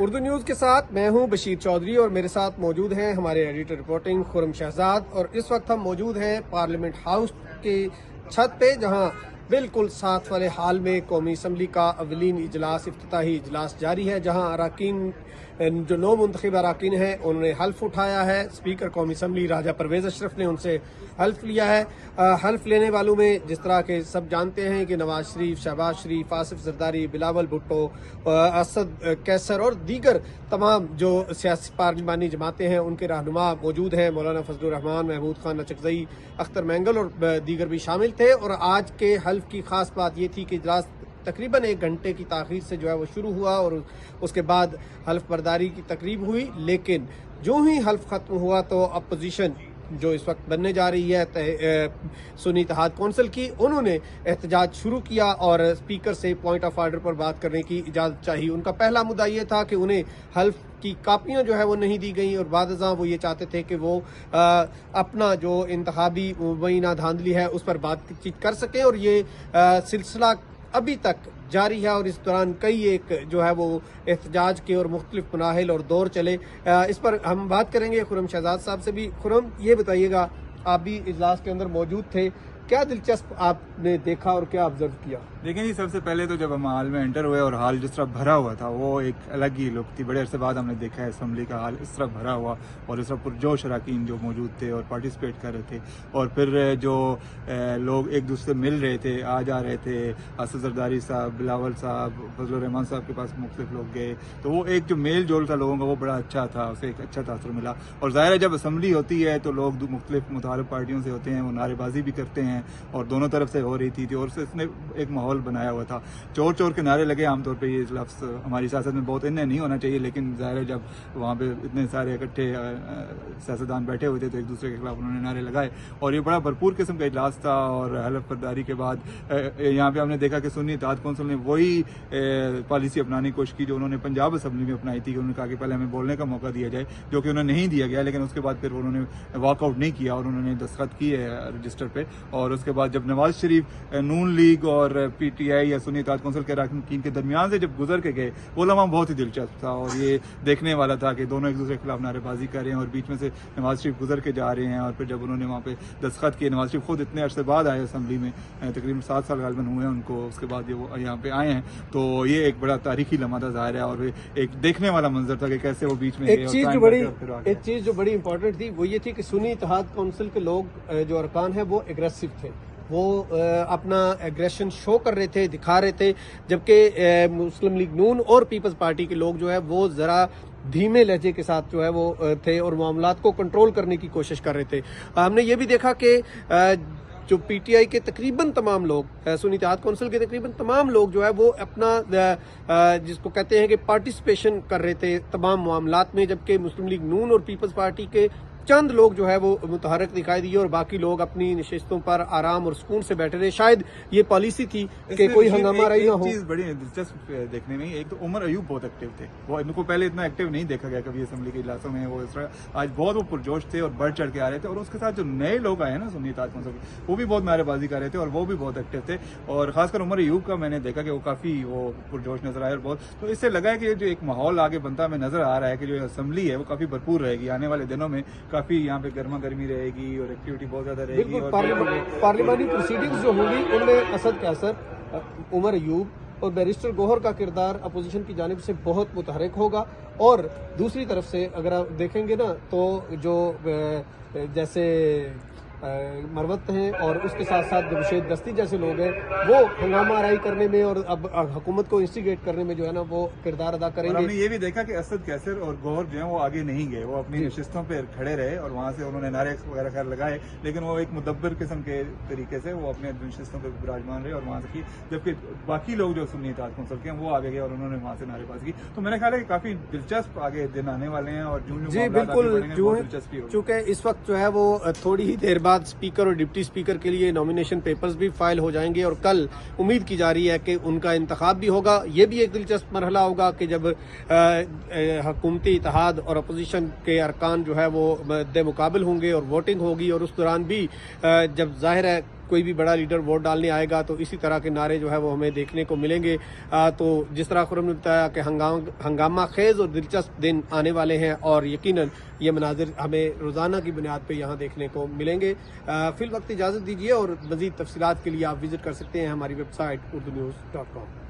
Urdu news کے ساتھ میں ہوں بشیر چودھری اور میرے ساتھ موجود ہیں ہمارے ایڈیٹر رپورٹنگ خرم شہزاد، اور اس وقت ہم موجود ہیں پارلیمنٹ ہاؤس کی چھت پہ، جہاں بالکل ساتھ والے حال میں قومی اسمبلی کا اولین اجلاس، افتتاحی اجلاس جاری ہے، جہاں اراکین جو نو منتخب اراکین ہیں انہوں نے حلف اٹھایا ہے۔ اسپیکر قومی اسمبلی راجہ پرویز اشرف نے ان سے حلف لیا ہے۔ حلف لینے والوں میں جس طرح کے سب جانتے ہیں کہ نواز شریف، شہباز شریف، آصف زرداری، بلاول بھٹو، اسد کیسر اور دیگر تمام جو سیاسی پارلیمانی جماعتیں ہیں ان کے رہنما موجود ہیں۔ مولانا فضل الرحمان، محمود خان نچکزئی، اختر مینگل اور دیگر بھی شامل تھے۔ اور آج کے حلف کی خاص بات یہ تھی کہ اجلاس تقریباً 1 گھنٹے کی تاخیر سے جو ہے وہ شروع ہوا اور اس کے بعد حلف برداری کی تقریب ہوئی، لیکن جو ہی حلف ختم ہوا تو اپوزیشن جو اس وقت بننے جا رہی ہے سنی اتحاد کونسل کی، انہوں نے احتجاج شروع کیا اور اسپیکر سے پوائنٹ آف آرڈر پر بات کرنے کی اجازت چاہی۔ ان کا پہلا مدعا یہ تھا کہ انہیں حلف کی کاپیاں جو ہے وہ نہیں دی گئیں، اور بعد ازاں وہ یہ چاہتے تھے کہ وہ اپنا جو انتخابی مبینہ دھاندلی ہے اس پر بات چیت کر سکیں، اور یہ سلسلہ ابھی تک جاری ہے، اور اس دوران کئی ایک جو ہے وہ احتجاج کے اور مختلف مراحل اور دور چلے۔ اس پر ہم بات کریں گے خرم شہزاد صاحب سے بھی۔ خرم، یہ بتائیے گا، آپ بھی اجلاس کے اندر موجود تھے، کیا دلچسپ آپ نے دیکھا اور کیا آبزرو کیا؟ دیکھیں جی، سب سے پہلے تو جب ہم ہال میں انٹر ہوئے اور ہال جس طرح بھرا ہوا تھا وہ ایک الگ ہی لک تھی۔ بڑے عرصے بعد ہم نے دیکھا ہے اسمبلی کا حال اس طرح بھرا ہوا اور اس طرح پرجوش اراکین جو موجود تھے اور پارٹیسپیٹ کر رہے تھے، اور پھر جو لوگ ایک دوسرے سے مل رہے تھے، آ جا رہے تھے، اسد زرداری صاحب، بلاول صاحب، فضل الرحمان صاحب کے پاس مختلف لوگ گئے، تو وہ ایک جو میل جول تھا لوگوں کا وہ بڑا اچھا تھا، اسے ایک اچھا تاثر ملا۔ اور ظاہر ہے جب اسمبلی ہوتی ہے تو لوگ مختلف متحرک پارٹیوں سے ہوتے ہیں، وہ نعرے بازی بھی کرتے ہیں اور دونوں طرف سے ہو رہی تھی اور اس نے ایک ماحول بنایا ہوا تھا۔ چور چور کے نعرے لگے، عام طور پہ یہ لفظ ہماری سیاست میں بہت انہیں نہیں ہونا چاہیے، لیکن ظاہر ہے جب وہاں پہ اتنے سارے اکٹھے سیاستدان بیٹھے ہوئے تھے تو ایک دوسرے کے خلاف انہوں نے نعرے لگائے، اور یہ بڑا بھرپور قسم کا اجلاس تھا۔ اور حلف برداری کے بعد یہاں پہ ہم نے دیکھا کہ سنی اتحاد کونسل نے وہی پالیسی اپنانے کی کوشش کی جو انہوں نے پنجاب اسمبلی میں اپنائی تھی، کہ انہوں نے کہا کہ پہلے ہمیں بولنے کا موقع دیا جائے، جو کہ انہیں نہیں دیا گیا، لیکن اس کے بعد پھر انہوں نے واک آؤٹ نہیں کیا اور انہوں نے دستخط کیے رجسٹر پہ۔ اور اس کے بعد جب نواز شریف نون لیگ اور پی ٹی آئی یا سنی اتحاد کونسل کے اراکین کے درمیان سے جب گزر کے گئے، وہ لمحہ بہت ہی دلچسپ تھا اور یہ دیکھنے والا تھا کہ دونوں ایک دوسرے کے خلاف نعرے بازی کر رہے ہیں اور بیچ میں سے نواز شریف گزر کے جا رہے ہیں، اور پھر جب انہوں نے وہاں پہ دستخط کیے، نواز شریف خود اتنے عرصے بعد آئے اسمبلی میں، تقریباً 7 سال غالباً ہوئے ہیں ان کو، اس کے بعد یہ یہاں پہ آئے ہیں، تو یہ ایک بڑا تاریخی لمحہ تھا ظاہر ہے، اور ایک دیکھنے والا منظر تھا کہ کیسے وہ بیچ میں ایک چیز جو بڑی امپورٹنٹ تھی وہ یہ تھی کہ سنی اتحاد کونسل کے لوگ جو ارکان ہیں وہ اگریسو تھے، وہ اپنا ایگریشن شو کر رہے تھے، دکھا رہے تھے، جبکہ مسلم لیگ نون اور پیپلز پارٹی کے لوگ جو ہے وہ ذرا دھیمے لہجے کے ساتھ جو ہے وہ تھے اور معاملات کو کنٹرول کرنے کی کوشش کر رہے تھے۔ ہم نے یہ بھی دیکھا کہ جو پی ٹی آئی کے تقریباً تمام لوگ، سنی اتحاد کونسل کے تقریباً تمام لوگ جو ہے وہ اپنا جس کو کہتے ہیں کہ پارٹیسپیشن کر رہے تھے تمام معاملات میں، جبکہ مسلم لیگ نون اور پیپلز پارٹی کے چند لوگ جو ہے وہ متحرک دکھائی دیے اور باقی لوگ اپنی نشستوں پر آرام اور سکون سے بیٹھے رہے۔ شاید یہ پالیسی تھی کہ کوئی ہنگامہ رہی نہ ہو۔ چیز بڑی دلچسپ دیکھنے میں، ایک تو عمر ایوب بہت ایکٹیو تھے، وہ ان کو پہلے اتنا ایکٹیو نہیں دیکھا گیا کبھی اسمبلی کے اجلاسوں میں، وہ اس طرح آج بہت وہ پرجوش تھے اور بڑھ چڑھ کے آ رہے تھے، اور اس کے ساتھ جو نئے لوگ آئے نا سنی اتحاد کونسل کے، وہ بھی بہت نعرے بازی کر رہے تھے اور وہ بھی بہت ایکٹیو تھے، اور خاص کر عمر ایوب کا میں نے دیکھا کہ وہ کافی وہ پرجوش نظر آئے، اور بہت تو اس سے لگا ہے کہ جو ایک ماحول آگے بنتا ہمیں نظر آ رہا ہے کہ جو اسمبلی ہے وہ کافی بھرپور رہے گی، آنے والے دنوں میں کافی یہاں پہ گرمی رہے گی اور ایکٹیویٹی بہت زیادہ رہے گی۔ پارلیمانی پروسیڈنگز جو ہوں گی ان میں اسد کیسر، عمر ایوب اور بیرسٹر گوہر کا کردار اپوزیشن کی جانب سے بہت متحرک ہوگا، اور دوسری طرف سے اگر آپ دیکھیں گے نا تو جو جیسے مروت ہیں اور اس کے ساتھ ساتھ جمشید دستی جیسے لوگ ہیں وہ ہنگامہ آرائی کرنے میں اور اب حکومت کو انسٹیگیٹ کرنے میں جو ہے نا وہ کردار ادا کریں گے۔ ہم نے یہ بھی دیکھا کہ اسد کیسر اور گوہر جو ہیں وہ آگے نہیں گئے، وہ اپنی نشستوں پہ کھڑے رہے اور وہاں سے انہوں نے نعرے وغیرہ خیر لگائے، لیکن وہ ایک مدبر قسم کے طریقے سے وہ اپنے نشستوں پہ براجمان رہے اور وہاں سے کی، جبکہ باقی لوگ جو سنی اتحاد کونسل کے ہیں وہ آگے گئے اور انہوں نے وہاں سے نعرے بازی کی۔ تو میرا خیال ہے کہ کافی دلچسپ آگے دن آنے والے ہیں، اور جی بالکل، چونکہ اس وقت جو ہے وہ تھوڑی ہی دیر بعد اسپیکر اور ڈپٹی اسپیکر کے لیے نامینیشن پیپرز بھی فائل ہو جائیں گے، اور کل امید کی جا رہی ہے کہ ان کا انتخاب بھی ہوگا۔ یہ بھی ایک دلچسپ مرحلہ ہوگا کہ جب حکومتی اتحاد اور اپوزیشن کے ارکان جو ہے وہ مد مقابل ہوں گے اور ووٹنگ ہوگی، اور اس دوران بھی جب ظاہر ہے کوئی بھی بڑا لیڈر ووٹ ڈالنے آئے گا تو اسی طرح کے نعرے جو ہے وہ ہمیں دیکھنے کو ملیں گے. تو جس طرح خرم نے بتایا کہ ہنگامہ خیز اور دلچسپ دن آنے والے ہیں اور یقیناً یہ مناظر ہمیں روزانہ کی بنیاد پہ یہاں دیکھنے کو ملیں گے. فی الوقت اجازت دیجیے اور مزید تفصیلات کے لیے آپ وزٹ کر سکتے ہیں ہماری ویب سائٹ urdunews.com.